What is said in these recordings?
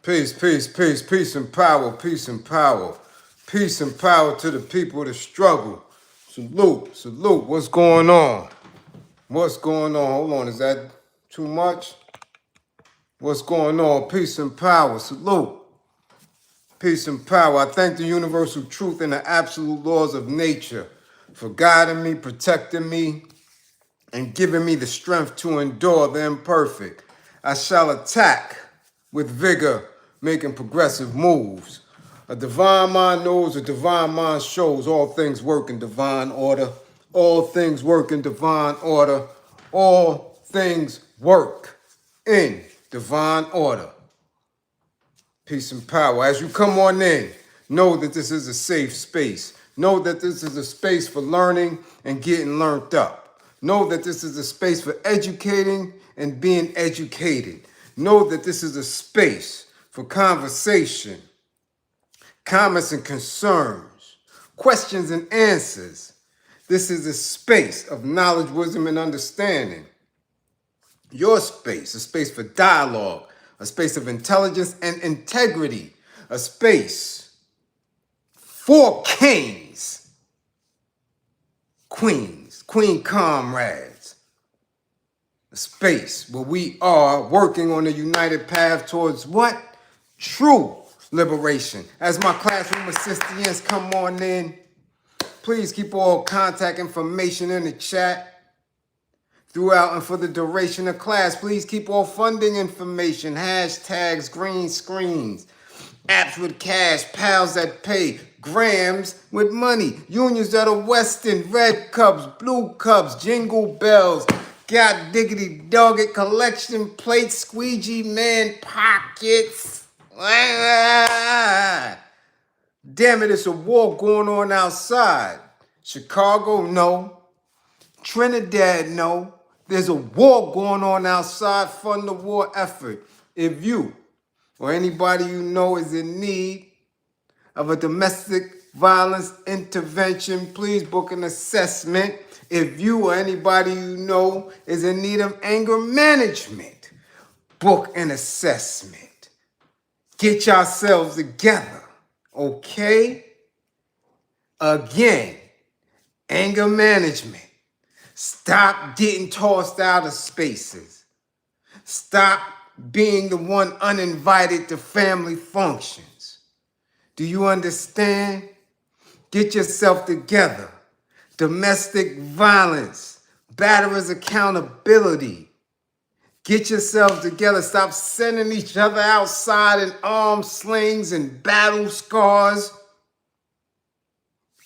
Peace, peace, peace, peace and power, peace and power. Peace and power to the people of the struggle. Salute, salute. What's going on? What's going on? Hold on, is that too much? What's going on? Peace and power, salute. Peace and power. I thank the universal truth and the absolute laws of nature for guiding me, protecting me, and giving me the strength to endure the imperfect. I shall attack with vigor, making progressive moves. A divine mind knows, a divine mind shows. All things work in divine order. All things work in divine order. All things work in divine order. Peace and power. As you come on in, know that this is a safe space. Know that this is a space for learning and getting learned up. Know that this is a space for educating and being educated. Know that this is a space for conversation, comments and concerns, questions and answers. This is a space of knowledge, wisdom, and understanding. Your space, a space for dialogue, a space of intelligence and integrity, a space for kings, queens, queen comrades, a space where we are working on a united path towards what? True liberation. As my classroom assistants come on in, please keep all contact information in the chat. Throughout and for the duration of class, please keep all funding information, hashtags, green screens, apps with cash, pals that pay, grams with money, unions that are Western, red cups, blue cups, jingle bells, got diggity dog it, collection plates, squeegee man pockets. Damn it, it's a war going on outside. Chicago, no. Trinidad, no. There's a war going on outside. Fund the war effort. If you or anybody you know is in need of a domestic violence intervention, please book an assessment. If you or anybody you know is in need of anger management, book an assessment. Get yourselves together, okay? Again, anger management. Stop getting tossed out of spaces. Stop being the one uninvited to family functions. Do you understand? Get yourself together. Domestic violence, batterers accountability. Get yourselves together. Stop sending each other outside in arm slings and battle scars.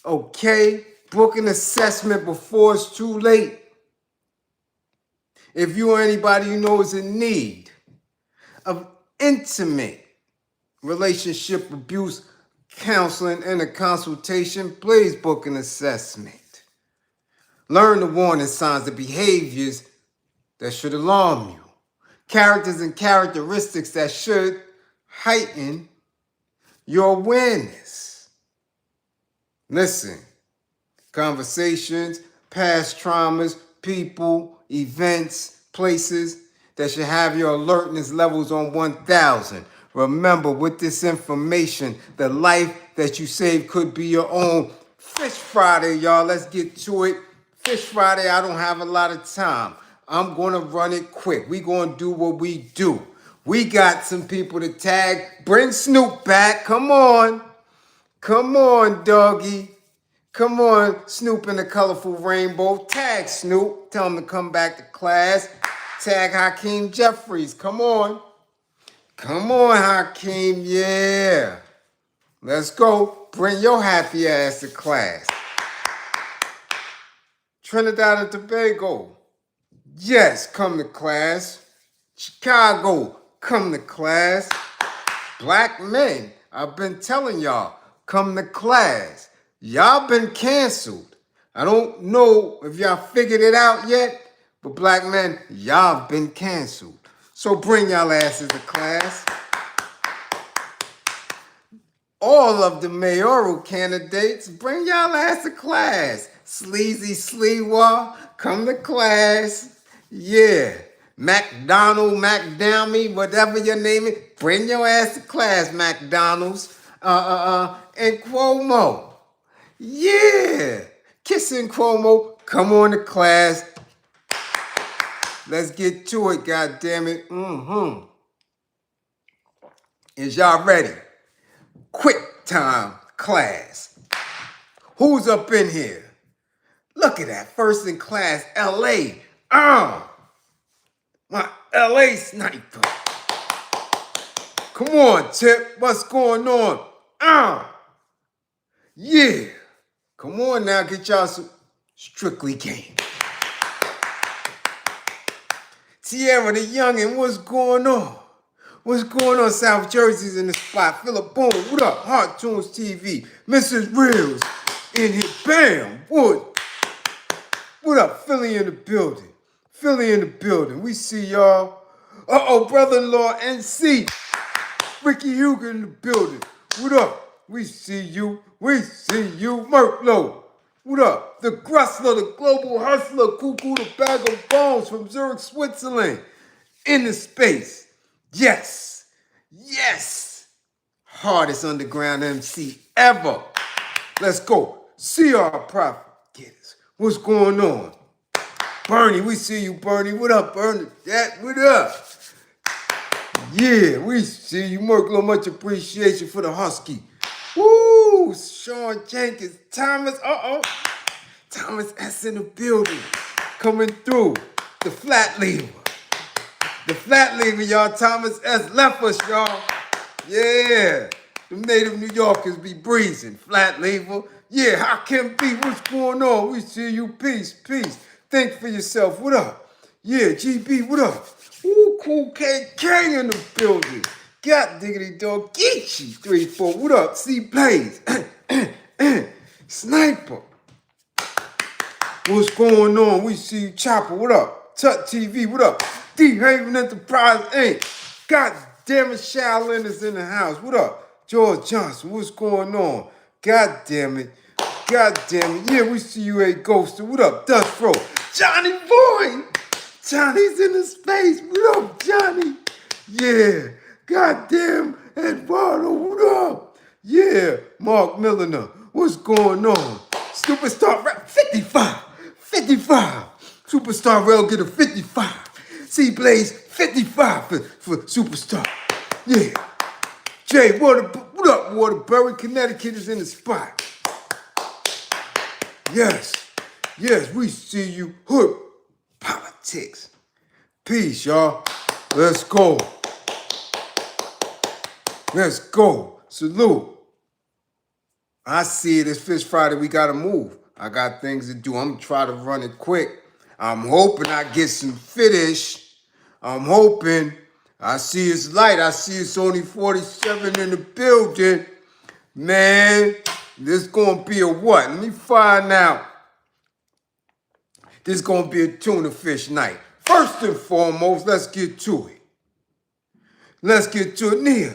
Okay? Book an assessment before it's too late. If you or anybody you know is in need of intimate relationship abuse counseling and a consultation, please book an assessment. Learn the warning signs, the behaviors that should alarm you, characters and characteristics that should heighten your awareness. Listen. Conversations, past traumas, people, events, places that should have your alertness levels on 1,000. Remember, with this information, the life that you save could be your own. Fish Friday, y'all. Let's get to it. Fish Friday, I don't have a lot of time. I'm going to run it quick. We're going to do what we do. We got some people to tag. Bring Snoop back. Come on. Come on, doggy. Come on, Snoop in the colorful rainbow. Tag Snoop. Tell him to come back to class. Tag Hakeem Jeffries. Come on. Come on, Hakeem. Yeah. Let's go. Bring your happy ass to class. Trinidad and Tobago. Yes, come to class. Chicago, come to class. Blackmen, I've been telling y'all, come to class. Y'all been canceled. I don't know if y'all figured it out yet, but black men, y'all been canceled. So bring y'all asses to class. All of the mayoral candidates, bring y'all ass to class. Sleazy Sleewa, come to class. Yeah. McDonald, McDowmy, whatever your name is. Bring your ass to class, McDonald's. And Cuomo. Yeah. Kissing Cuomo. Come on to class. Let's get to it, goddammit. Is y'all ready? Quick time class. Who's up in here? Look at that. First in class, LA. My LA sniper. Come on, Tip. What's going on? Yeah. Come on now. Get y'all some Strictly game. Tierra the youngin', what's going on? What's going on? South Jersey's in the spot. Philip Boone, what up? Heart Tunes TV. Mrs. Reels in here. Bam. What up? Philly in the building. Philly in the building. We see y'all. Brother-in-law NC. Ricky Huger in the building. What up? We see you. We see you. Merklo. What up? The Grustler, the global hustler, Cuckoo, the bag of bones from Zurich, Switzerland. In the space. Yes. Yes. Hardest underground MC ever. Let's go. CR Prophet. Get us. What's going on? Bernie, we see you, Bernie. What up, Bernie? What up? Yeah, we see you. Merklo, much appreciation for the Husky. Woo! Sean Jenkins. Thomas, Thomas S. in the building. Coming through. The flat lever. The flat lever, y'all. Thomas S. left us, y'all. Yeah. The native New Yorkers be breezing. Flat lever. Yeah, Hakim B. What's going on? We see you. Peace, peace. Think for yourself. What up? Yeah, GB, what up? Ooh, Cool KK in the building. God diggity dog. Geechee 3-4. What up? C Blaze. Sniper. What's going on? We see you. Chopper. What up? Tut TV. What up? D Haven Enterprise Inc. God damn it, Shaolin is in the house. What up? George Johnson. What's going on? God damn it. God damn it. Yeah, we see you, A Ghoster. What up? Dust Row. Johnny Boy. Johnny's in the space. What up, Johnny? Yeah. Goddamn Eduardo, what up? Yeah, Mark Milliner, what's going on? Superstar Rap, 55. Superstar Rail get a 55. C Blaze, 55 for Superstar. Yeah. Jay, what up, Waterbury? Connecticut is in the spot. Yes, we see you. Hood politics. Peace, y'all. Let's go. Let's go. Salute. I see it. It's Fish Friday. We got to move. I got things to do. I'm going to try to run it quick. I'm hoping I get some finish. I'm hoping. I see it's light. I see it's only 47 in the building. Man, this going to be a what? Let me find out. This going to be a tuna fish night. First and foremost, let's get to it. Let's get to it. Nia.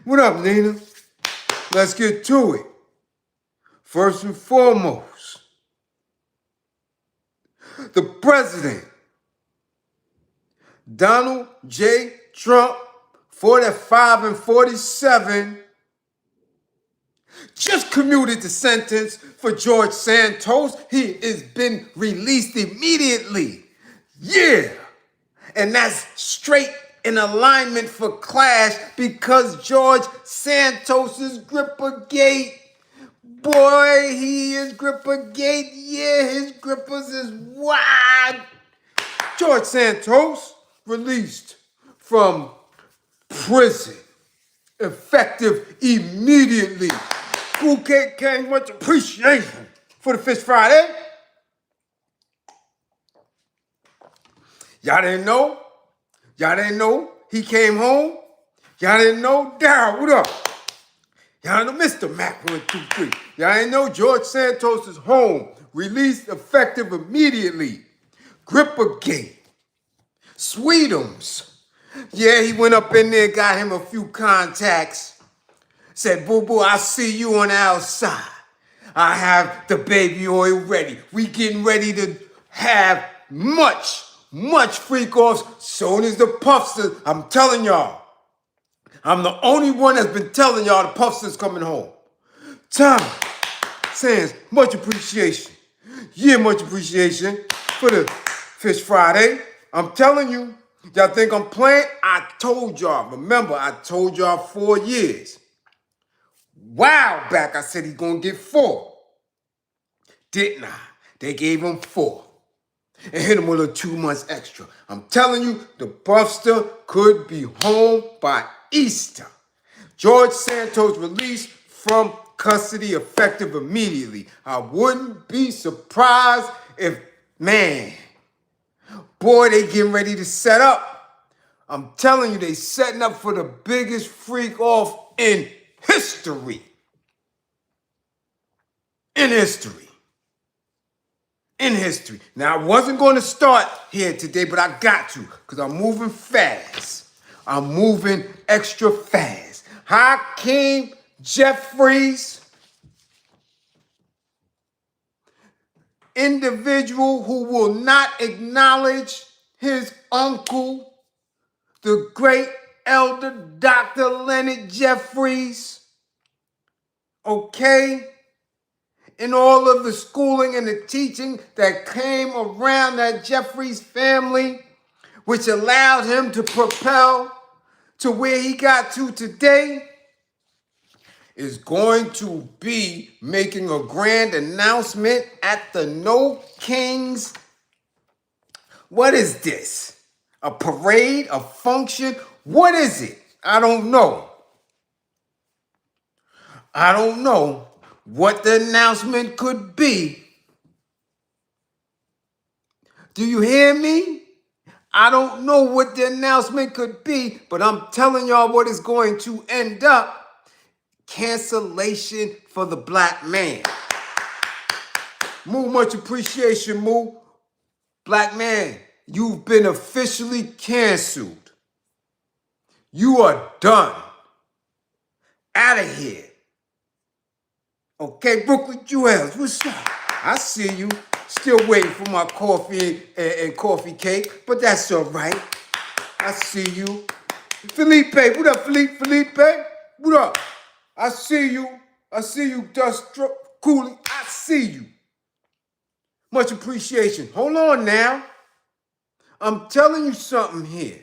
What up, Nina? Let's get to it. First and foremost, the president, Donald J. Trump, 45 and 47, just commuted the sentence for George Santos. He has been released immediately. Yeah. And that's straight in alignment for Clash because George Santos's Grippergate. Boy, he is Grippergate. Yeah, his grippers is wide. George Santos released from prison, effective immediately. Cool KK, much appreciation for the Fish Friday. Y'all didn't know? Y'all didn't know he came home? Y'all didn't know? Daryl, what up? Y'all know Mr. Mac 123. Y'all didn't know George Santos is home. Released effective immediately. Grippergate. Sweetums. Yeah, he went up in there, got him a few contacts. Said, boo-boo, I see you on the outside. I have the baby oil ready. We getting ready to have much much freak-offs, soon as the Puffsters. I'm telling y'all, I'm the only one that's been telling y'all the Puffsters coming home. Tommy Sands, much appreciation. Yeah, much appreciation for the Fish Friday. I'm telling you, y'all think I'm playing? I told y'all. Remember, I told y'all 4 years. While back, I said he's gonna get 4. Didn't I? They gave him 4. And hit him with a 2 months extra. I'm telling you, the Buster could be home by Easter. George Santos released from custody effective immediately. I wouldn't be surprised if, man, boy, they getting ready to set up. I'm telling you, they setting up for the biggest freak off in history. In history. In history. Now, I wasn't going to start here today, but I got to because I'm moving fast. I'm moving extra fast. Hakeem Jeffries, individual who will not acknowledge his uncle, the great elder Dr. Leonard Jeffries, okay? And all of the schooling and the teaching that came around that Jeffries family, which allowed him to propel to where he got to today, is going to be making a grand announcement at the No Kings. What is this? A parade? A function? What is it? I don't know. I don't know what the announcement could be. Do you hear me? I don't know what the announcement could be, but I'm telling y'all what is going to end up. Cancellation for the black man. Moo, much appreciation, Moo. Black man, you've been officially canceled. You are done. Out of here. Okay, Brooklyn Jewels, what's up? I see you. Still waiting for my coffee and coffee cake, but that's all right. I see you. Felipe, what up, Felipe? What up? I see you. I see you, Dust Cooley. I see you. Much appreciation. Hold on now. I'm telling you something here.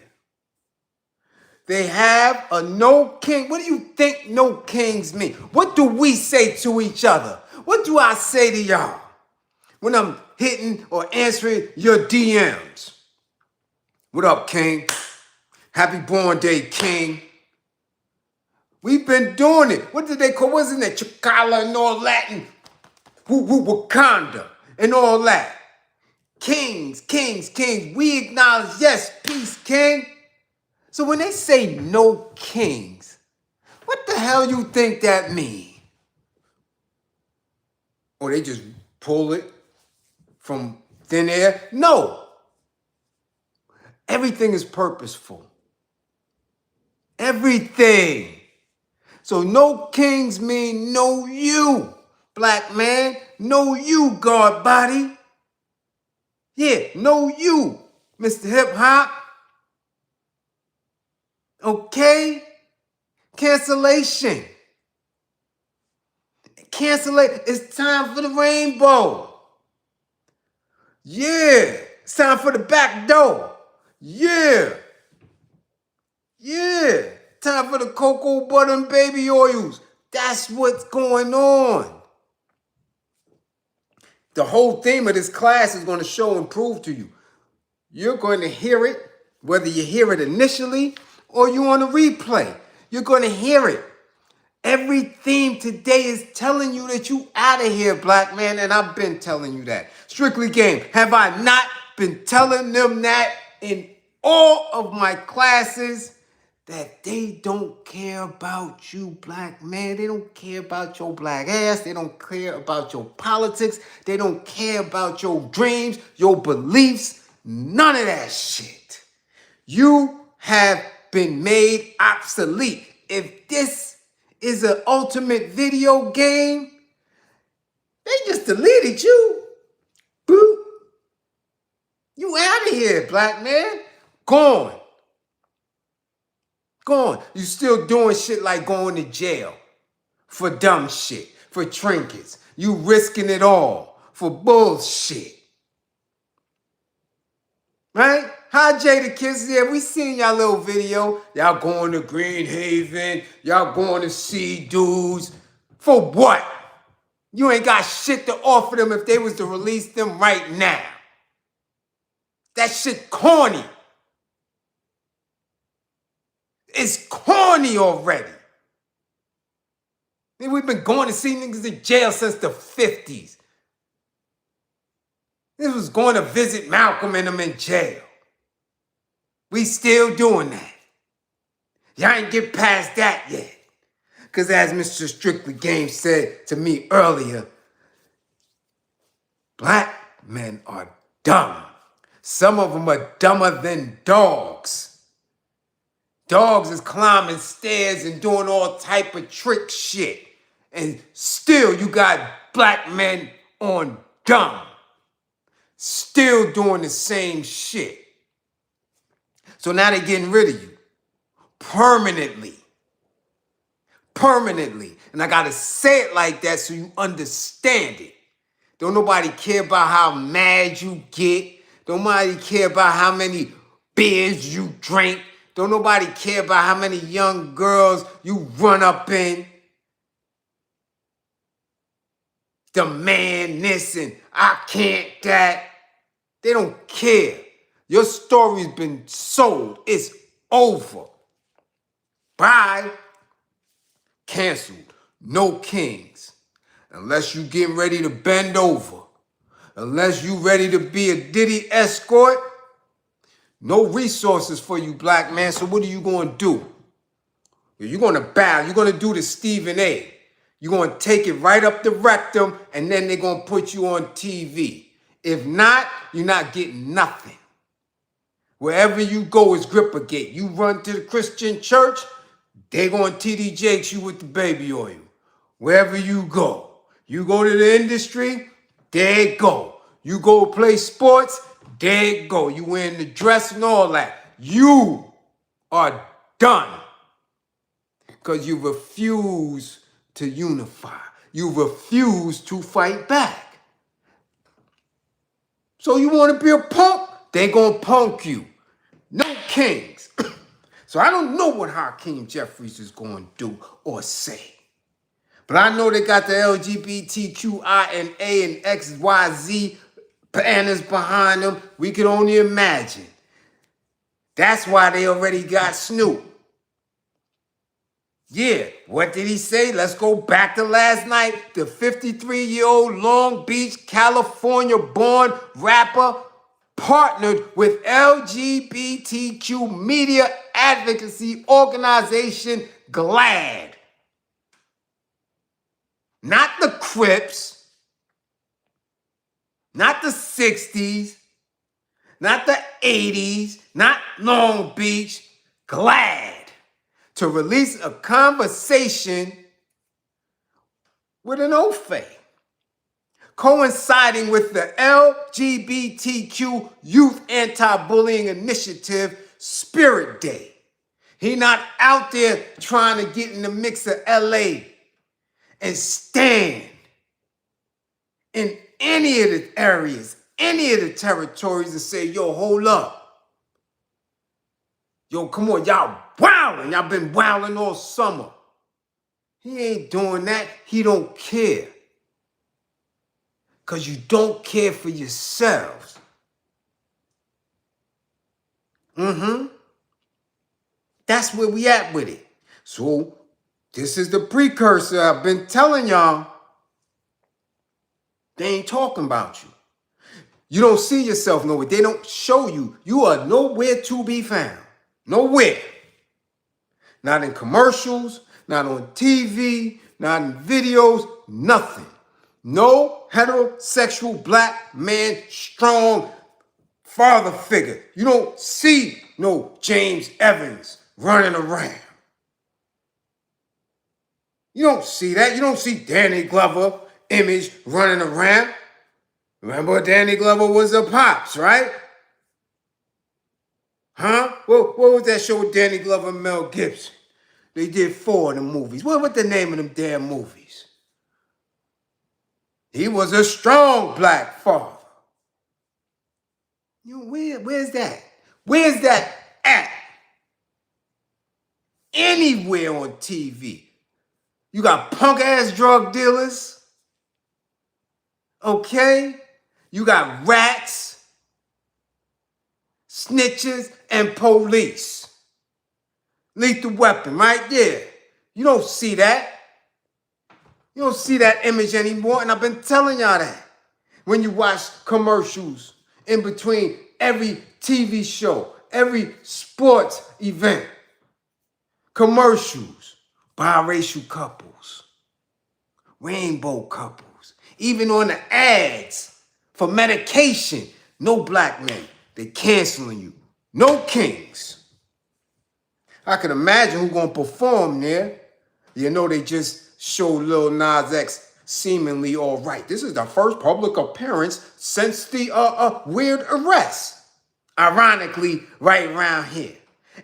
They have a no king. What do you think no kings mean? What do we say to each other? What do I say to y'all when I'm hitting or answering your DMs? What up, King? Happy born day, King. We've been doing it. What did they call? Wasn't it Chakala and all that? And Wakanda and all that. Kings, kings, kings. We acknowledge, yes, peace, king. So when they say no kings, what the hell you think that mean? Or they just pull it from thin air? No. Everything is purposeful. Everything. So no kings mean no you, black man. No you, guard body. Yeah, no you, Mr. Hip Hop. Okay? Cancellation. Cancellate. It's time for the rainbow. Yeah. It's time for the back door. Yeah. Yeah. Time for the cocoa butter and baby oils. That's what's going on. The whole theme of this class is going to show and prove to you. You're going to hear it, whether you hear it initially or you on a replay. You're going to hear it. Every theme today is telling you that you out of here, black man, and I've been telling you that. Strictly Game. Have I not been telling them that in all of my classes? That they don't care about you, black man. They don't care about your black ass. They don't care about your politics. They don't care about your dreams, your beliefs. None of that shit. You have been made obsolete. If this is an ultimate video game, they just deleted you. Boop. You out of here, black man. Gone. Gone. You still doing shit like going to jail for dumb shit, for trinkets. You risking it all for bullshit. Right? Hi, Jada Kiss. Yeah, we seen y'all little video. Y'all going to Green Haven. Y'all going to see dudes. For what? You ain't got shit to offer them if they was to release them right now. That shit corny. It's corny already. We've been going to see niggas in jail since the 50s. This was going to visit Malcolm and them in jail. We still doing that. Y'all ain't get past that yet. Because as Mr. Strictly Game said to me earlier, black men are dumb. Some of them are dumber than dogs. Dogs is climbing stairs and doing all type of trick shit. And still you got black men on dumb. Still doing the same shit. So now they're getting rid of you. Permanently. Permanently. And I gotta say it like that so you understand it. Don't nobody care about how mad you get. Don't nobody care about how many beers you drink. Don't nobody care about how many young girls you run up in. Demand this and I can't that. They don't care. Your story's been sold. It's over. Bye. Canceled. No kings. Unless you getting ready to bend over. Unless you ready to be a Diddy escort. No resources for you, black man. So what are you going to do? You're going to bow. You're going to do the Stephen A. You're going to take it right up the rectum, and then they're going to put you on TV. If not, you're not getting nothing. Wherever you go is Grippergate. You run to the Christian church, they're going to TD Jakes you with the baby oil. Wherever you go to the industry, there you go. You go play sports, there you go. You wearing the dress and all that. You are done. Because you refuse to unify. You refuse to fight back. So you want to be a punk? They gonna punk you. No kings. So I don't know what Hakeem Jeffries is going to do or say. But I know they got the LGBTQI and A and XYZ banners behind them. We can only imagine. That's why they already got Snoop. Yeah, what did he say? Let's go back to last night. The 53-year-old Long Beach, California-born rapper partnered with LGBTQ media advocacy organization GLAAD. Not the Crips, not the 60s, not the 80s, not Long Beach, GLAAD. To release a conversation with an OFE, coinciding with the LGBTQ Youth Anti-Bullying Initiative Spirit Day. He not out there trying to get in the mix of LA and stand in any of the areas, any of the territories and say, yo, hold up. Yo, come on, y'all wildin'. Y'all been wildin' all summer. He ain't doing that. He don't care. Because you don't care for yourselves. That's where we at with it. So, this is the precursor. I've been telling y'all. They ain't talking about you. You don't see yourself nowhere. They don't show you. You are nowhere to be found. Nowhere. Not in commercials, not on TV, not in videos, nothing. No heterosexual black man, strong father figure. You don't see no James Evans running around. You don't see that. You don't see Danny Glover image running around. Remember Danny Glover was a pops, right? Huh? What was that show with Danny Glover and Mel Gibson? They did 4 of the movies. What the name of them damn movies? He was a strong black father. You know, where's that? Where's that at? Anywhere on TV. You got punk-ass drug dealers. Okay? You got rats, snitches, and police. Lethal Weapon right there. You don't see that. You don't see that image anymore, and I've been telling y'all that. When you watch commercials in between every TV show, every sports event, commercials, biracial couples, rainbow couples, even on the ads for medication, no black men. They canceling you. No kings. I can imagine who's gonna perform there. You know, they just showed Lil Nas X seemingly all right. This is the first public appearance since the weird arrest. Ironically, right around here.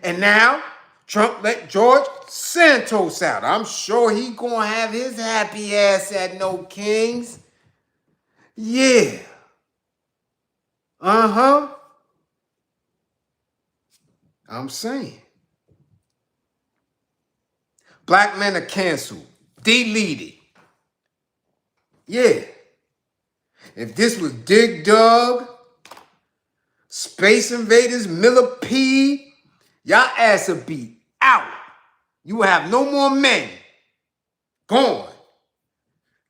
And now, Trump let George Santos out. I'm sure he gonna have his happy ass at No Kings. Yeah. Uh-huh. I'm saying. Black men are canceled. Deleted. Yeah. If this was Dig Dug, Space Invaders, Millipede, y'all ass will be out. You will have no more men. Gone.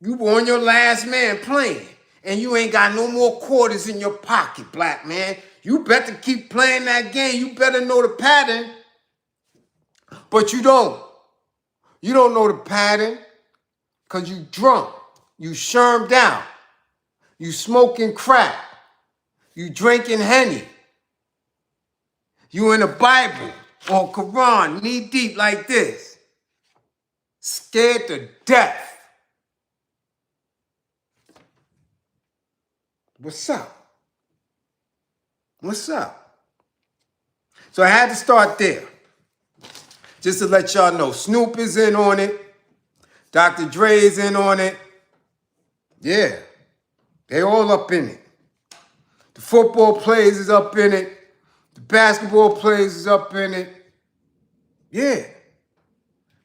You were on your last man playing, and you ain't got no more quarters in your pocket, black man. You better keep playing that game. You better know the pattern. But you don't. You don't know the pattern because you drunk. You shermed out. You smoking crack. You drinking Henny. You in the Bible or Quran, knee deep like this. Scared to death. What's up? What's up? So I had to start there. Just to let y'all know, Snoop is in on it. Dr. Dre is in on it. Yeah, they all up in it. The football players is up in it. The basketball players is up in it. Yeah.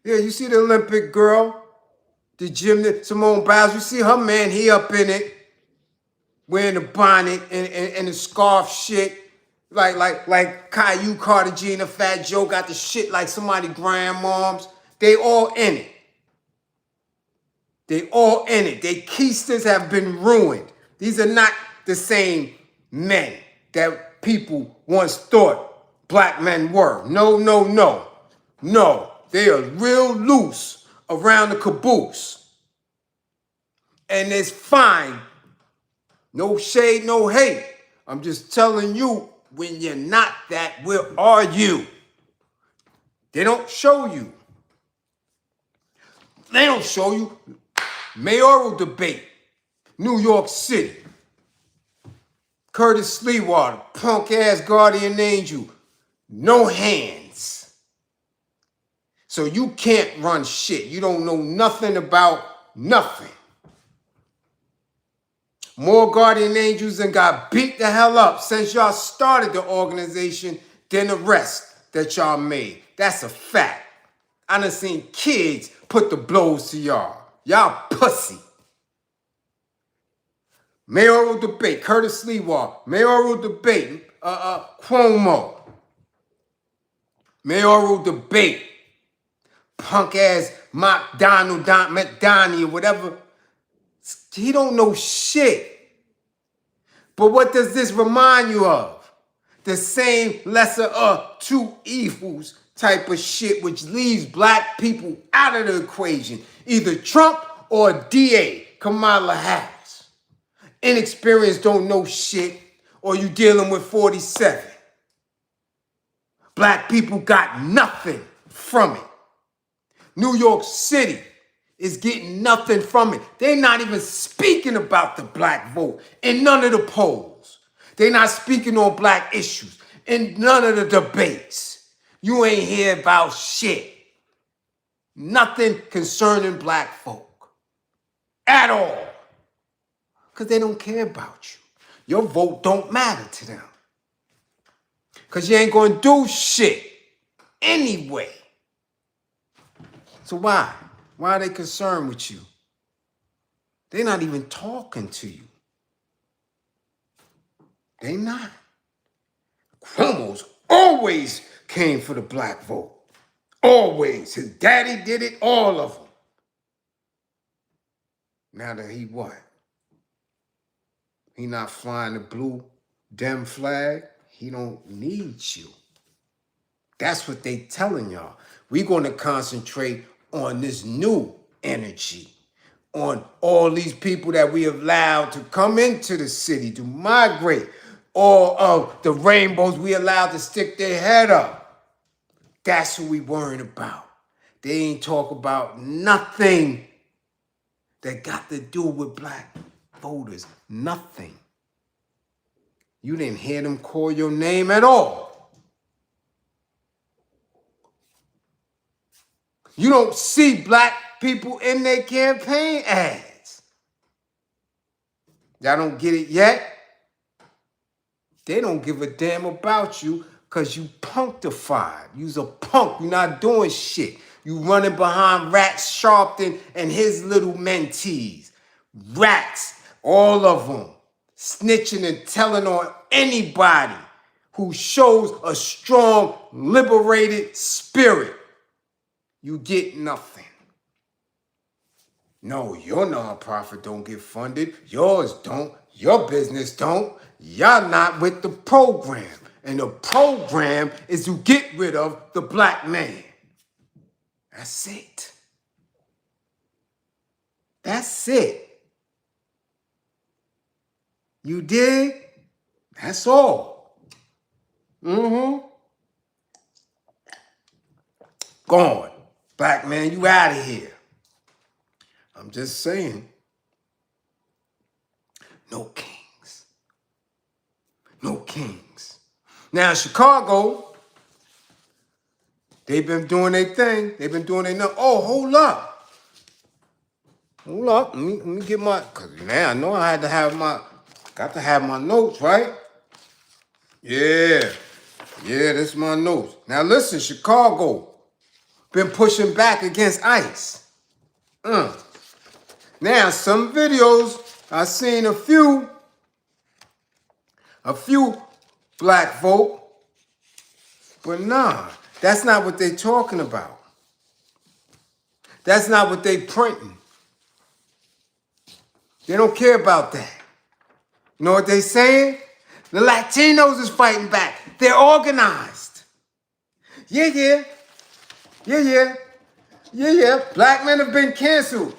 Yeah, you see the Olympic girl, the gymnast, Simone Biles, you see her man, he up in it. Wearing the bonnet and the scarf shit. Like Caillou, Carter G, and the Fat Joe got the shit like somebody grandmoms. They all in it. They all in it. They keisters have been ruined. These are not the same men that people once thought black men were. No, no, no. No, they are real loose around the caboose. And it's fine. No shade, no hate. I'm just telling you, when you're not that, where are you? They don't show you. They don't show you. Mayoral debate, New York City. Curtis Sleewater, punk-ass guardian angel. No hands. So you can't run shit. You don't know nothing about nothing. More guardian angels and got beat the hell up since y'all started the organization than the rest that y'all made. That's a fact. I done seen kids put the blows to y'all. Y'all pussy. Mayoral debate, Curtis Sleewater. Mayoral debate, Cuomo. Mayoral debate, punk ass McDonnie or whatever. He don't know shit. But what does this remind you of? The same lesser of two evils type of shit, which leaves black people out of the equation. Either Trump or DA, Kamala Harris. Inexperienced, don't know shit, or you dealing with 47. Black people got nothing from it. New York City is getting nothing from it. They're not even speaking about the black vote in none of the polls. They're not speaking on black issues. in none of the debates. You ain't hear about shit. Nothing concerning black folk at all. Because they don't care about you. Your vote don't matter to them. Because you ain't going to do shit anyway. So why? Why are they concerned with you? They're not even talking to you. They not. Cuomo's always came for the black vote. Always. His daddy did it, all of them. Now that he what? He not flying the blue Dem flag. He don't need you. That's what they telling y'all. We're going to concentrate on this new energy, on all these people that we have allowed to come into the city, to migrate, all of the rainbows we allowed to stick their head up. That's what we worrying about. They ain't talk about nothing that got to do with black voters. Nothing. You didn't hear them call your name at all. You don't see black people in their campaign ads. Y'all don't get it yet? They don't give a damn about you because you punctified. You's a punk. You're not doing shit. You running behind Rats Sharpton and his little mentees. Rats, all of them. Snitching and telling on anybody who shows a strong, liberated spirit. You get nothing. No, your nonprofit don't get funded. Yours don't. Your business don't. Y'all not with the program. And the program is to get rid of the black man. That's it. That's it. You dig? That's all. Gone. Black man, you out of here. I'm just saying. No kings. No kings. Now, Chicago, they've been doing their thing. They've been doing their nothing. Oh, hold up. Hold up. Let me get my, because now I know I had to have got to have my notes, right? Yeah. Yeah, this is my notes. Now listen, Chicago been pushing back against ICE. Now, some videos, I seen a few black folk, but nah, that's not what they talking about. That's not what they printing. They don't care about that. You know what they saying? The Latinos is fighting back. They're organized. Yeah. Black men have been canceled.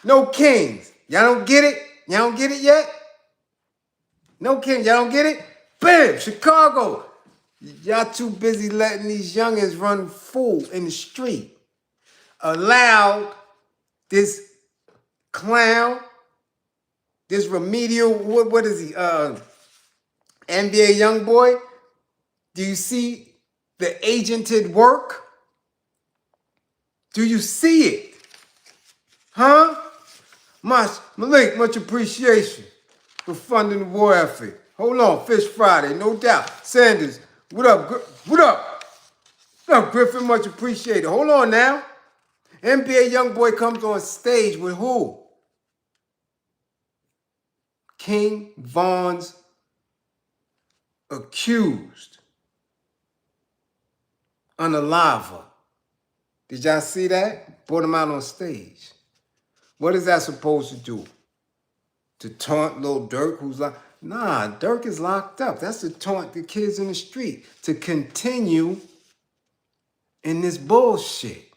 No kings. Y'all don't get it? Y'all don't get it yet? No king. Y'all don't get it? Bam! Chicago. Y'all too busy letting these youngins run full in the street. Allowed this clown, this remedial, what is he? NBA young boy. Do you see the agented work? Do you see it? Huh? Malik, much appreciation for funding the war effort. Hold on, Fish Friday, no doubt. Sanders, what up? What up? What up, Griffin? Much appreciated. Hold on now. NBA young boy comes on stage with who? King Von's accused. Unaliver. Did y'all see that? Brought him out on stage. What is that supposed to do? To taunt little Dirk who's like, nah, Dirk is locked up. That's to taunt the kids in the street. To continue in this bullshit.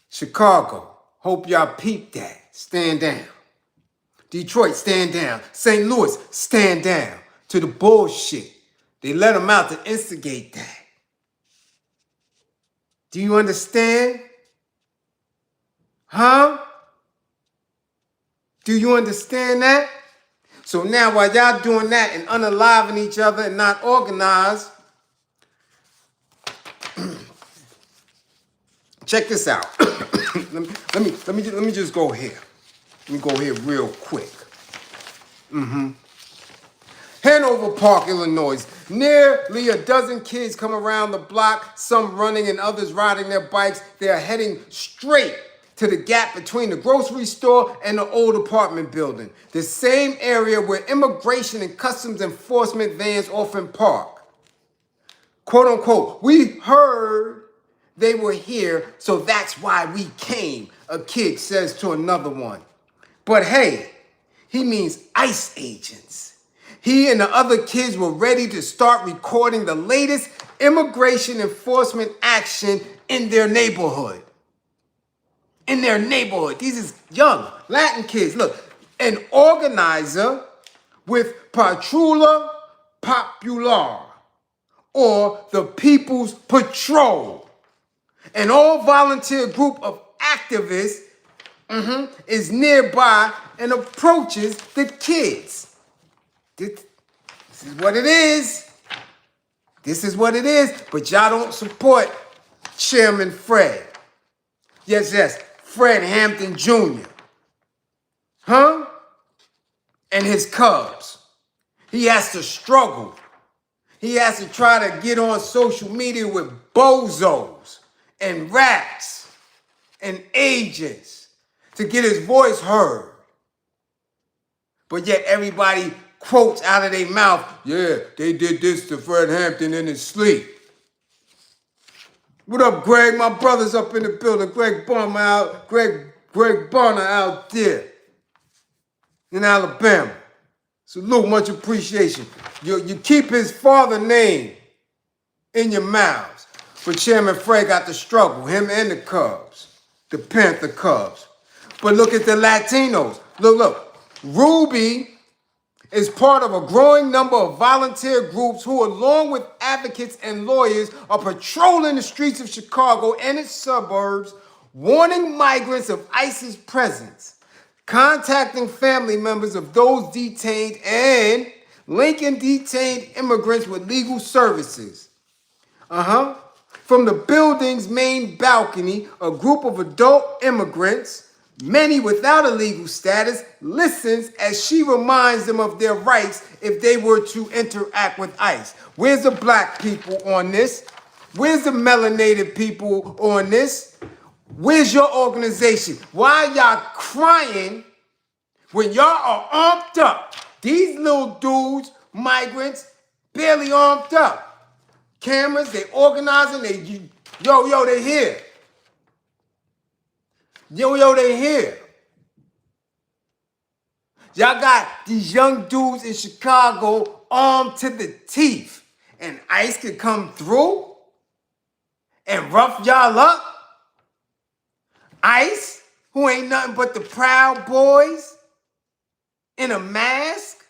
Chicago, hope y'all peep that. Stand down. Detroit, stand down. St. Louis, stand down to the bullshit. They let them out to instigate that. Do you understand? Huh? Do you understand that? So now while y'all doing that and unaliving each other and not organized, check this out. let me just go here. Let me go here real quick. Hanover Park, Illinois. Nearly a dozen kids come around the block, some running and others riding their bikes. They are heading straight to the gap between the grocery store and the old apartment building, the same area where immigration and customs enforcement vans often park. Quote unquote, we heard they were here, so that's why we came, a kid says to another one. But hey, he means ICE agents. He and the other kids were ready to start recording the latest immigration enforcement action in their neighborhood. In their neighborhood. These is young Latin kids. Look, an organizer with Patrulla Popular, or the People's Patrol, an all-volunteer group of activists is nearby and approaches the kids. This is what it is. This is what it is. But y'all don't support Chairman Fred. Yes, Fred Hampton Jr. Huh? And his Cubs. He has to struggle. He has to try to get on social media with bozos and rats and agents to get his voice heard. But yet everybody quotes out of their mouth, yeah, they did this to Fred Hampton in his sleep. What up, Greg? My brother's up in the building. Greg Bonner out there in Alabama. Salute, much appreciation. You keep his father name in your mouths. But Chairman Fred got to struggle, him and the Cubs, the Panther Cubs. But look at the Latinos. Look. Ruby is part of a growing number of volunteer groups who, along with advocates and lawyers, are patrolling the streets of Chicago and its suburbs, warning migrants of ICE's presence, contacting family members of those detained, and linking detained immigrants with legal services. From the building's main balcony, a group of adult immigrants, many without a legal status, listens as she reminds them of their rights if they were to interact with ICE. Where's the black people on this? Where's the melanated people on this? Where's your organization? Why are y'all crying when y'all are armed up? These little dudes, migrants, barely armed up. Cameras, they organizing, they here. They here. Y'all got these young dudes in Chicago armed to the teeth. And ICE could come through and rough y'all up. ICE, who ain't nothing but the Proud Boys in a mask.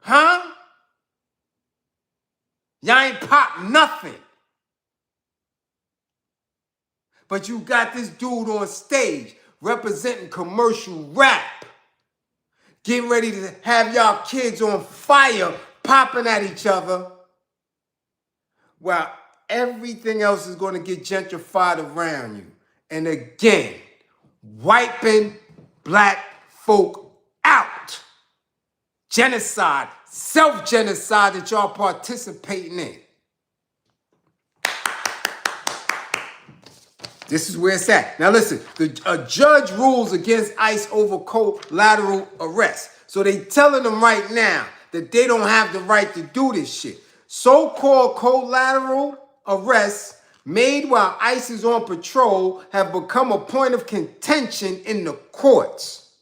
Huh? Y'all ain't pop nothing. But you got this dude on stage representing commercial rap, getting ready to have y'all kids on fire, popping at each other, while everything else is going to get gentrified around you. And again, wiping black folk out. Genocide, self-genocide that y'all participating in. This is where it's at. Now listen, a judge rules against ICE over collateral arrest. So they telling them right now that they don't have the right to do this shit. So-called collateral arrests made while ICE is on patrol have become a point of contention in the courts.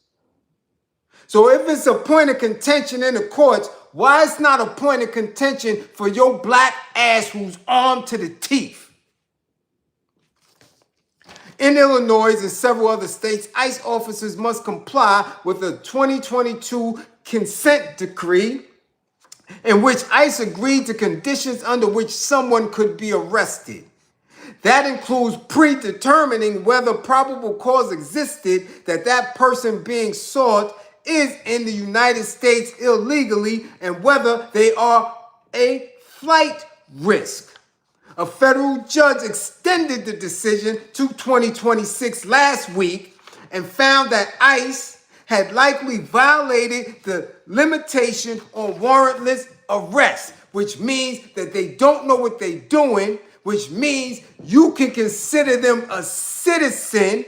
So if it's a point of contention in the courts, why it's not a point of contention for your black ass who's armed to the teeth? In Illinois and several other states, ICE officers must comply with a 2022 consent decree in which ICE agreed to conditions under which someone could be arrested. That includes predetermining whether probable cause existed that that person being sought is in the United States illegally and whether they are a flight risk. A federal judge extended the decision to 2026 last week and found that ICE had likely violated the limitation on warrantless arrest, which means that they don't know what they're doing, which means you can consider them a citizen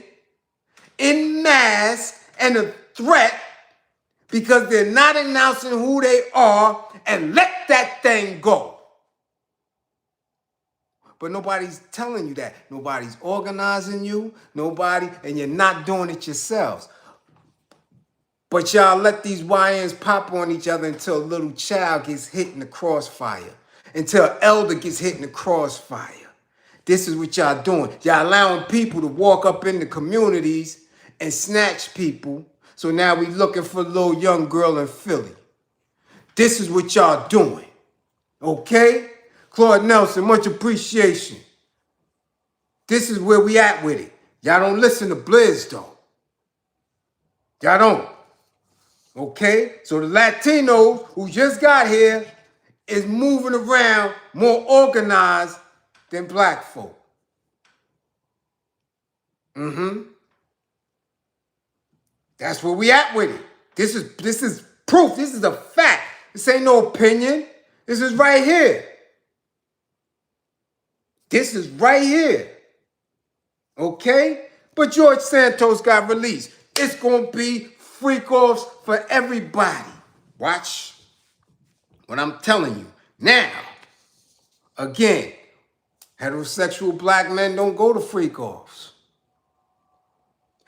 in mass and a threat because they're not announcing who they are, and let that thing go. But nobody's telling you that. Nobody's organizing you, and you're not doing it yourselves. But y'all let these YNs pop on each other until a little child gets hit in the crossfire, until an elder gets hit in the crossfire. This is what y'all doing. Y'all allowing people to walk up in the communities and snatch people. So now we looking for a little young girl in Philly. This is what y'all doing. Okay? Claude Nelson, much appreciation. This is where we at with it. Y'all don't listen to Bliz though. Y'all don't. Okay? So the Latinos who just got here is moving around more organized than black folk. That's where we at with it. This is proof. This is a fact. This ain't no opinion. This is right here. This is right here. Okay? But George Santos got released. It's going to be freak-offs for everybody. Watch what I'm telling you. Now, again, heterosexual black men don't go to freak-offs.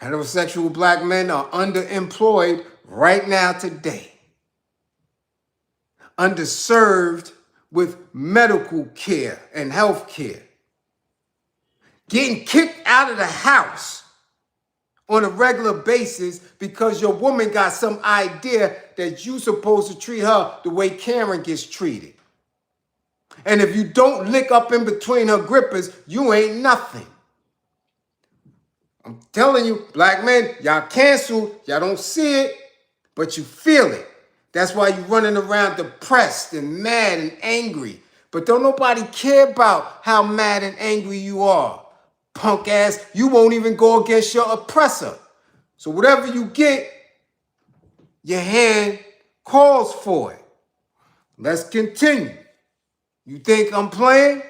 Heterosexual black men are underemployed right now today. Underserved with medical care and health care. Getting kicked out of the house on a regular basis because your woman got some idea that you supposed to treat her the way Karen gets treated. And if you don't lick up in between her grippers, you ain't nothing. I'm telling you, black men, y'all canceled. Y'all don't see it, but you feel it. That's why you running around depressed and mad and angry. But don't nobody care about how mad and angry you are. Punk ass, you won't even go against your oppressor. So whatever you get, your hand calls for it. Let's continue. You think I'm playing?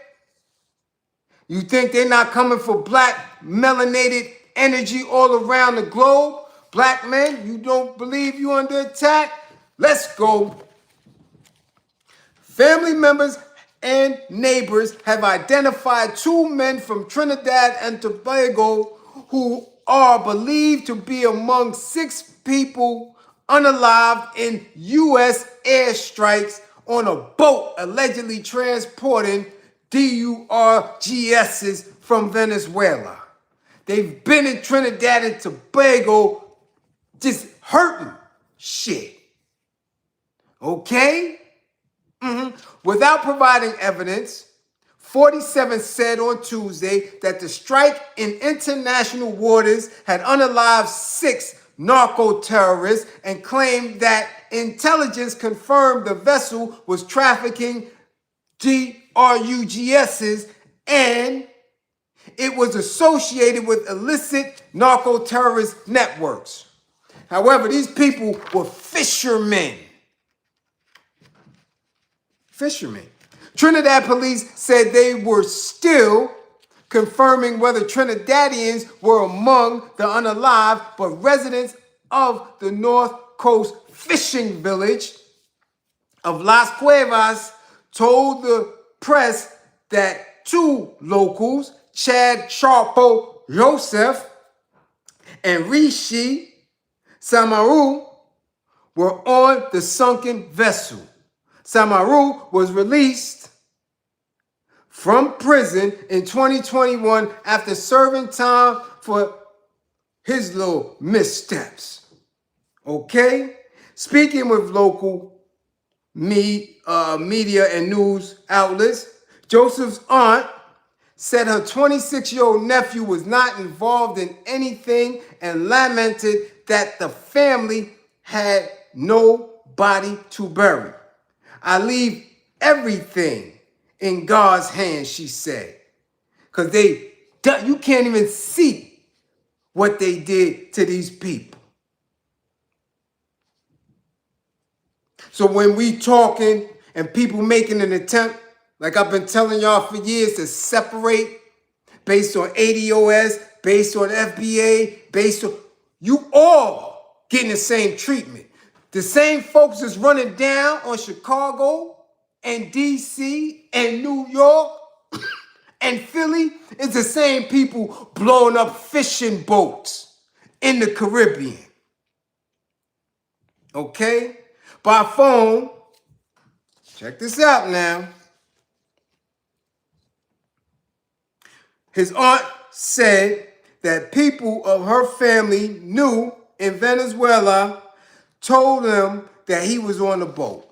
You think they're not coming for black melanated energy all around the globe? Black men, you don't believe you under attack? Let's go. Family members and neighbors have identified 2 men from Trinidad and Tobago who are believed to be among 6 people unalived in U.S. airstrikes on a boat allegedly transporting DURGSs from Venezuela. They've been in Trinidad and Tobago just hurting shit. Okay? Without providing evidence, 47 said on Tuesday that the strike in international waters had unalived 6 narco-terrorists and claimed that intelligence confirmed the vessel was trafficking DRUGSs and it was associated with illicit narco-terrorist networks. However, these people were fishermen. Trinidad police said they were still confirming whether Trinidadians were among the unalived, but residents of the North Coast fishing village of Las Cuevas told the press that 2 locals, Chad Sharpo Joseph and Rishi Samaru, were on the sunken vessel. Samaru was released from prison in 2021 after serving time for his little missteps. Okay? Speaking with local media and news outlets, Joseph's aunt said her 26-year-old nephew was not involved in anything and lamented that the family had no body to bury. I leave everything in God's hands, she said. Because you can't even see what they did to these people. So when we talking and people making an attempt, like I've been telling y'all for years, to separate based on ADOS, based on FBA, based on, you all getting the same treatment. The same folks is running down on Chicago and DC and New York and Philly is the same people blowing up fishing boats in the Caribbean. Okay? By phone, check this out now. His aunt said that people of her family knew in Venezuela, told him that he was on the boat.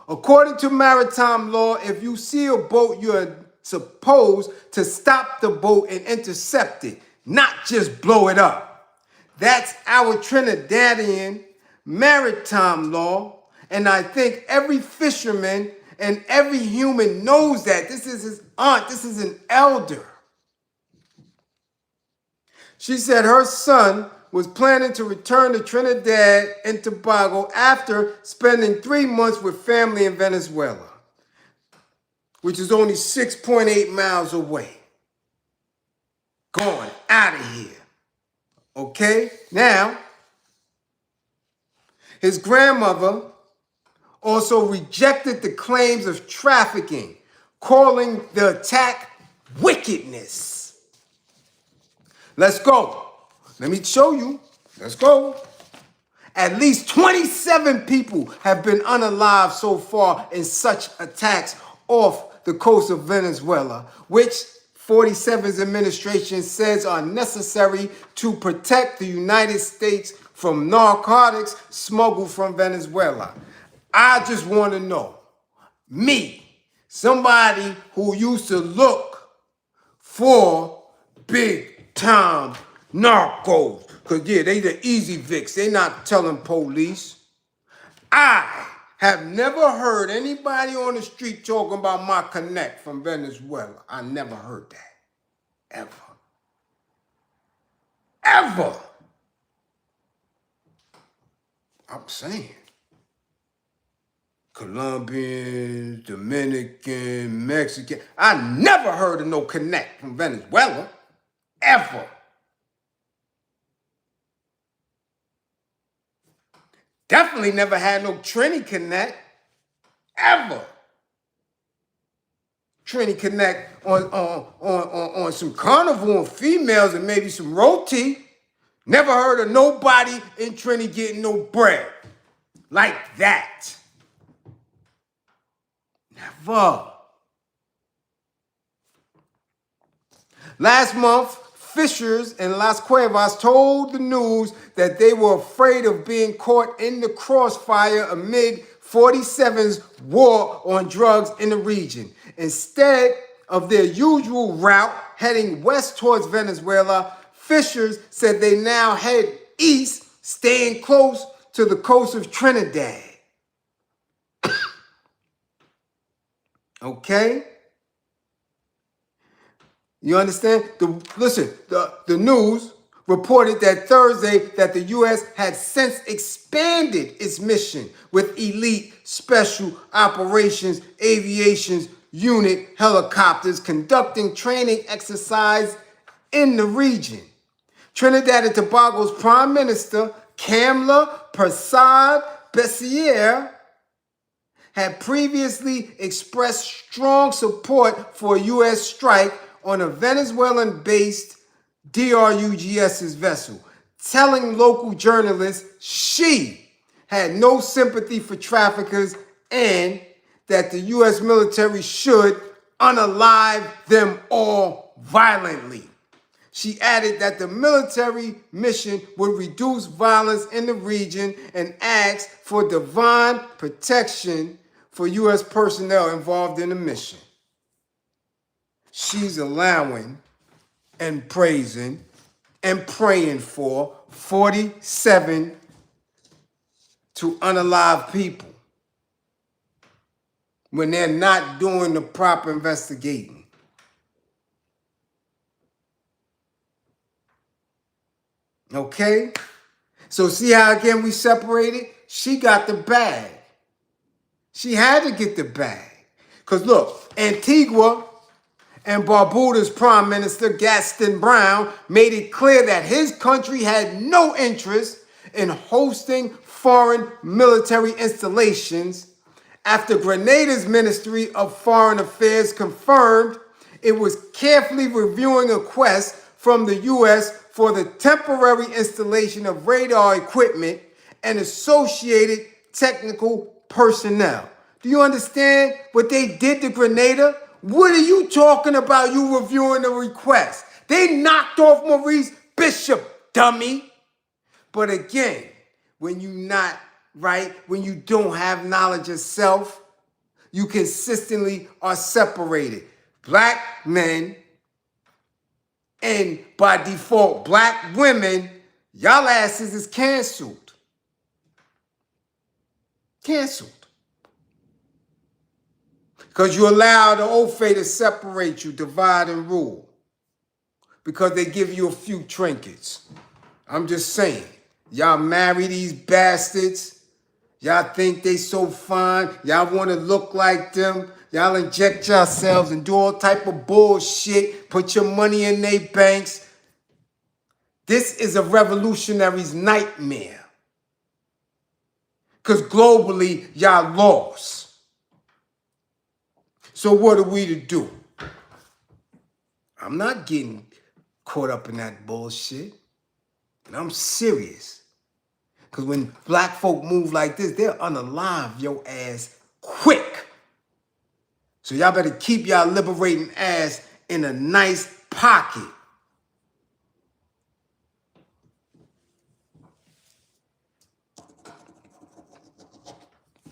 According to maritime law, if you see a boat, you're supposed to stop the boat and intercept it, not just blow it up. That's our Trinidadian maritime law, and I think every fisherman and every human knows that. This is his aunt. This is an elder. She said her son was planning to return to Trinidad and Tobago after spending 3 months with family in Venezuela, which is only 6.8 miles away. Going out of here. Okay? Now, his grandmother also rejected the claims of trafficking, calling the attack wickedness. Let's go. Let me show you. Let's go. At least 27 people have been unalived so far in such attacks off the coast of Venezuela, which 47's administration says are necessary to protect the United States from narcotics smuggled from Venezuela. I just want to know, me, somebody who used to look for big time narcos, because yeah, they the easy Vicks, they not telling police. I have never heard anybody on the street talking about my connect from Venezuela. I never heard that. Ever. Ever. I'm saying. Colombian, Dominican, Mexican. I never heard of no connect from Venezuela. Ever. Definitely never had no Trini connect. Ever. Trini connect on some carnival and females and maybe some roti. Never heard of nobody in Trini getting no bread. Like that. Never. Last month, fishers in Las Cuevas told the news that they were afraid of being caught in the crossfire amid 47's war on drugs in the region. Instead of their usual route heading west towards Venezuela, fishers said they now head east, staying close to the coast of Trinidad. Okay? You understand? The news reported that Thursday that the U.S. had since expanded its mission with elite special operations aviation unit helicopters conducting training exercise in the region. Trinidad and Tobago's Prime Minister, Kamla Persad-Bessiere, had previously expressed strong support for a U.S. strike on a Venezuelan-based DRUGS's vessel, telling local journalists she had no sympathy for traffickers and that the U.S. military should unalive them all violently. She added that the military mission would reduce violence in the region and asked for divine protection for U.S. personnel involved in the mission. she's allowing and praising and praying for 47 to unalive people when they're not doing the proper investigating. Okay? So see how, again, we separated? She got the bag. She had to get the bag. Because look, Antigua and Barbuda's Prime Minister, Gaston Brown, made it clear that his country had no interest in hosting foreign military installations after Grenada's Ministry of Foreign Affairs confirmed it was carefully reviewing a request from the U.S. for the temporary installation of radar equipment and associated technical personnel. Do you understand what they did to Grenada? What are you talking about, you reviewing the request? They knocked off Maurice Bishop, dummy. But again, when you not right, when you don't have knowledge of self, you consistently are separated. Black men and by default, black women, y'all asses is canceled. Canceled. Because you allow the old fate to separate you, divide and rule. Because they give you a few trinkets. I'm just saying. Y'all marry these bastards. Y'all think they so fine. Y'all want to look like them. Y'all inject yourselves and do all type of bullshit. Put your money in their banks. This is a revolutionary's nightmare. Because globally, y'all lost. So what are we to do? I'm not getting caught up in that bullshit. And I'm serious. Because when black folk move like this, they'll unalive your ass quick. So y'all better keep y'all liberating ass in a nice pocket.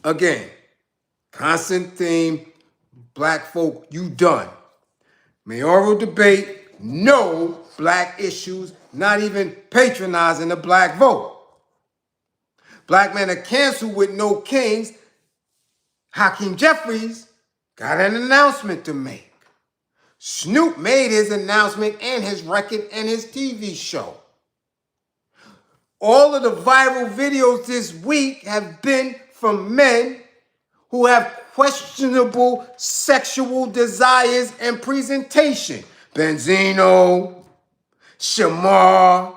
Again, constant theme, black folk, you done. Mayoral debate, no black issues, not even patronizing the black vote. Black men are canceled with no kings. Hakeem Jeffries got an announcement to make. Snoop made his announcement and his record and his TV show. All of the viral videos this week have been from men who have questionable sexual desires and presentation. Benzino, Shamar,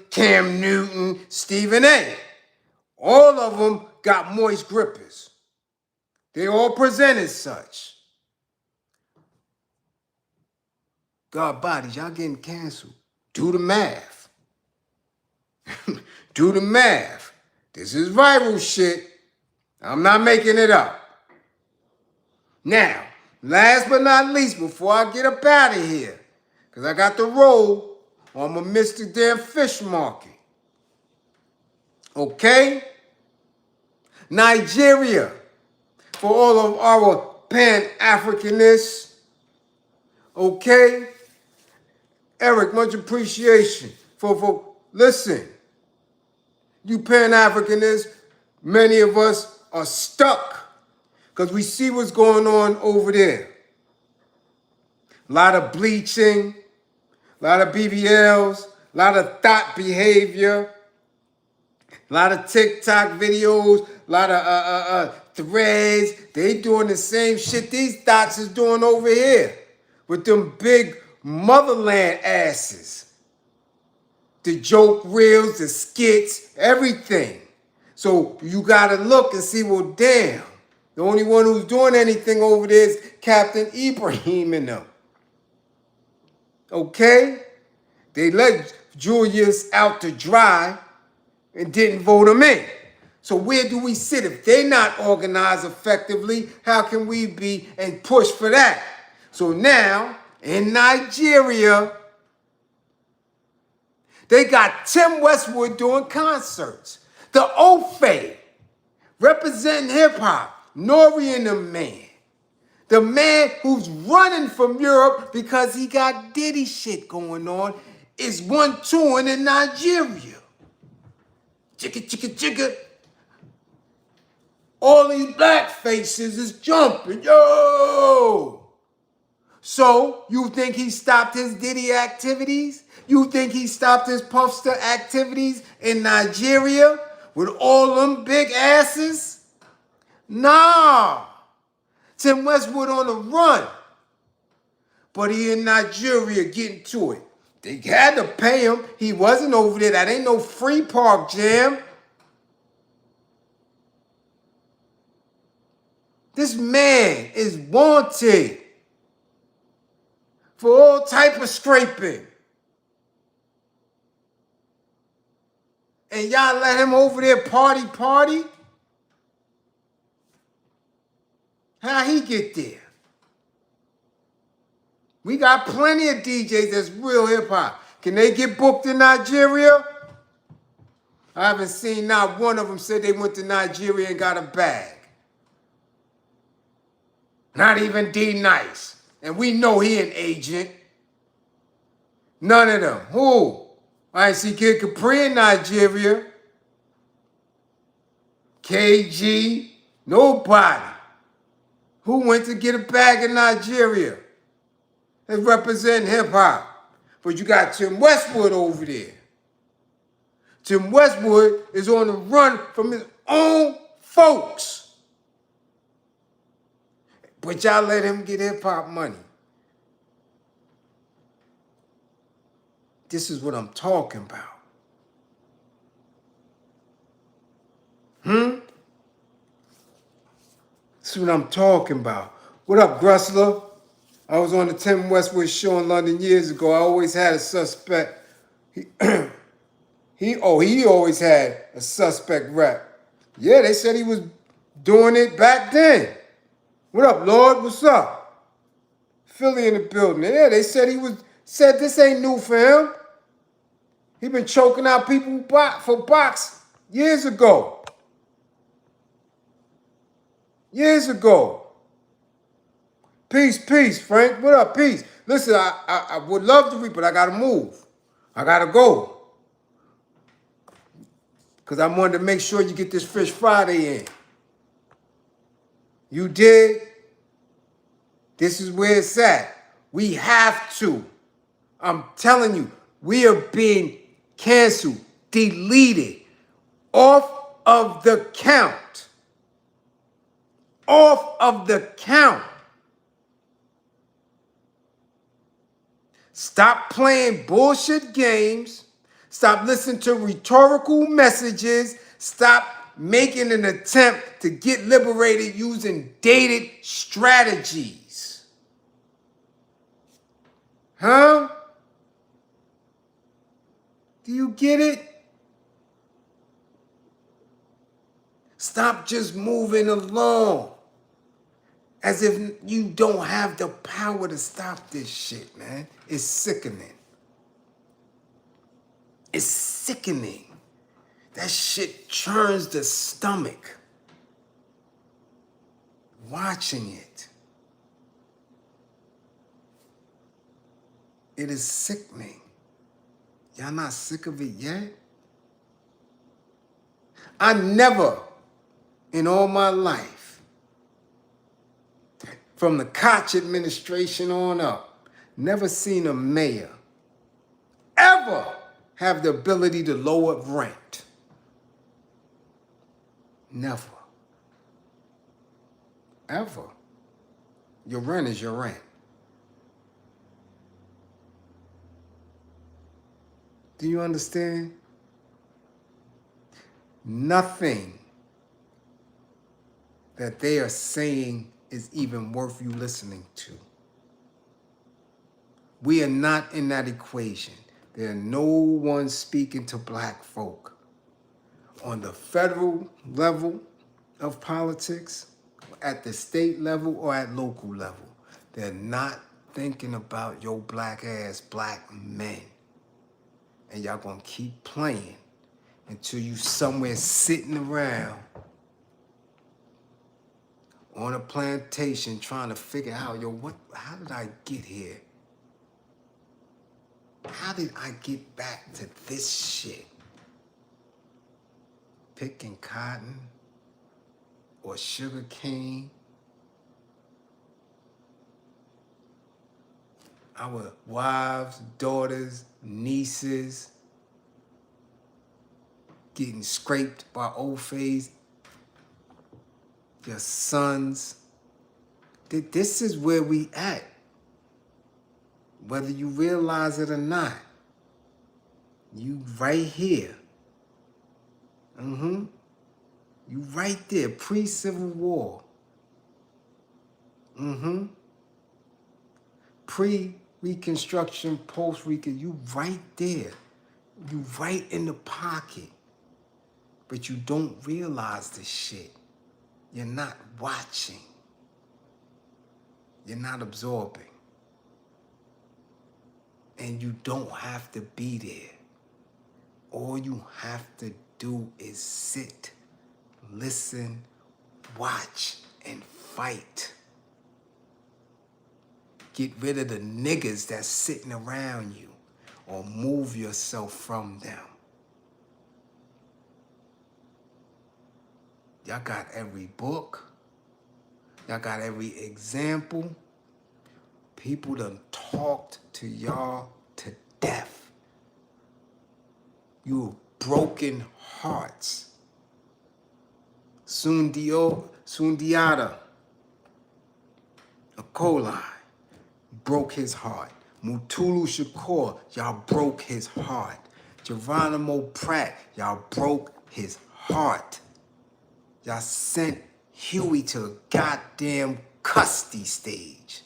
Cam Newton, Stephen A. All of them got moist grippers. They all presented such. God bodies, y'all getting canceled. Do the math. Do the math. This is viral shit. I'm not making it up. Now, last but not least, before I get up out of here, because I got the roll on my Mr. Damn Fish Market. Okay? Nigeria, for all of our Pan-Africanists. Okay? Eric, much appreciation for listen, you Pan-Africanists, many of us are stuck because we see what's going on over there. A lot of bleaching, a lot of BBLs, a lot of thought behavior, a lot of TikTok videos, a lot of threads. They doing the same shit these thoughts is doing over here with them big motherland asses. The joke reels, the skits, everything. So you gotta look and see, well, damn. The only one who's doing anything over there is Captain Ibrahim and them. Okay? They let Julius out to dry and didn't vote him in. So where do we sit? If they're not organized effectively, how can we be and push for that? So now, in Nigeria, they got Tim Westwood doing concerts. The Ofe, representing hip-hop. Nori and the man. The man who's running from Europe because he got Diddy shit going on is one touring in Nigeria. Chicka, chicka, chicka. All these black faces is jumping. Yo! So, you think he stopped his Diddy activities? You think he stopped his Puffster activities in Nigeria with all them big asses? Nah. Tim Westwood on the run. But he in Nigeria getting to it. They had to pay him. He wasn't over there. That ain't no free park jam. This man is wanted for all type of scraping. And y'all let him over there party? How he get there? We got plenty of DJs that's real hip-hop. Can they get booked in Nigeria? I haven't seen not one of them said they went to Nigeria and got a bag. Not even D-Nice. And we know he an agent. None of them. Who? I ain't see Kid Capri in Nigeria. KG. Nobody. Who went to get a bag in Nigeria? They represent hip-hop. But you got Tim Westwood over there. Tim Westwood is on the run from his own folks. But y'all let him get hip-hop money. This is what I'm talking about. This is what I'm talking about. What up, Gressler? I was on the Tim Westwood show in London years ago. I always had a suspect. He always had a suspect rep. Yeah, they said he was doing it back then. What up, Lord? What's up? Philly in the building. Yeah, they said said this ain't new for him. He been choking out people for box years ago. Years ago. Peace, Frank. What up, peace? Listen, I would love to read, but I gotta move. I gotta go. Because I wanted to make sure you get this Fish Friday in. You did? This is where it's at. We have to. I'm telling you, we are being canceled, deleted, off of the count. Off of the count. Stop playing bullshit games. Stop listening to rhetorical messages. Stop making an attempt to get liberated using dated strategies. Huh? Do you get it? Stop just moving along as if you don't have the power to stop this shit, man. It's sickening. It's sickening. That shit churns the stomach. Watching it. It is sickening. Y'all not sick of it yet? I never, in all my life, from the Koch administration on up, never seen a mayor ever have the ability to lower rent. Never. Ever. Your rent is your rent. Do you understand? Nothing that they are saying is even worth you listening to. We are not in that equation. There are no one speaking to black folk on the federal level of politics, at the state level, or at local level. They're not thinking about your black ass black men. And y'all gonna keep playing until you somewhere sitting around on a plantation trying to figure out, yo, how did I get here? How did I get back to this shit? Picking cotton or sugar cane. Our wives, daughters, nieces getting scraped by old phase. Your sons. This is where we at. Whether you realize it or not. You right here. You right there, pre-Civil War. Pre-Reconstruction, post-Recon, you right there. You right in the pocket. But you don't realize this shit. You're not watching. You're not absorbing. And you don't have to be there. All you have to do is sit, listen, watch, and fight. Get rid of the niggas that's sitting around you, or move yourself from them. Y'all got every book. Y'all got every example. People done talked to y'all to death. You broken hearts. Sundiata Akolai broke his heart. Mutulu Shakur, y'all broke his heart. Geronimo Pratt, y'all broke his heart. Y'all sent Huey to a goddamn custody stage.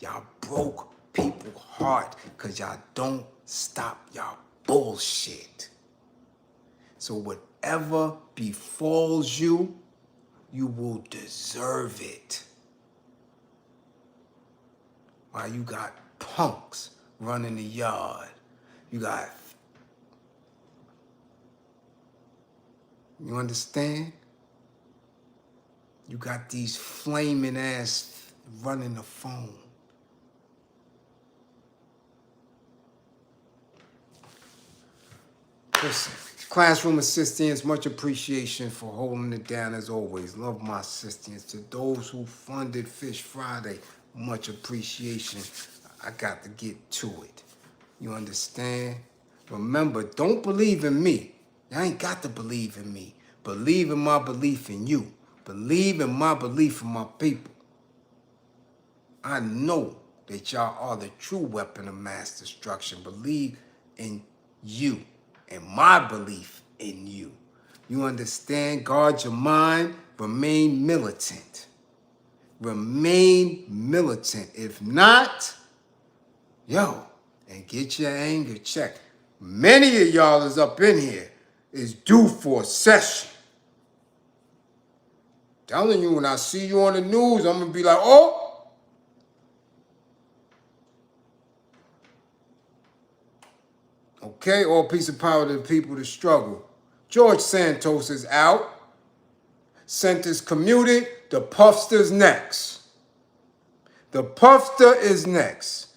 Y'all broke people's heart because y'all don't stop y'all bullshit. So whatever befalls you, you will deserve it. While you got punks running the yard, you understand? You got these flaming ass running the phone. Listen, classroom assistants, much appreciation for holding it down as always. Love my assistants. To those who funded Fish Friday, much appreciation. I got to get to it. You understand? Remember, don't believe in me. You ain't got to believe in me. Believe in my belief in you. Believe in my belief in my people. I know that y'all are the true weapon of mass destruction. Believe in you and my belief in you. You understand? Guard your mind. Remain militant. Remain militant. If not, and get your anger checked. Many of y'all is up in here is due for a session. Telling you, when I see you on the news, I'm going to be like, oh. Okay, all peace and power to the people that struggle. George Santos is out. Sentence commuted. The Puffster's next. The Puffster is next.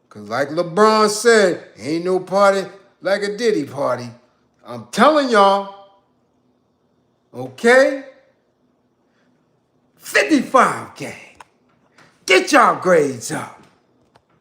Because like LeBron said, ain't no party like a Diddy party. I'm telling y'all, okay? 55 gang. Get y'all grades up.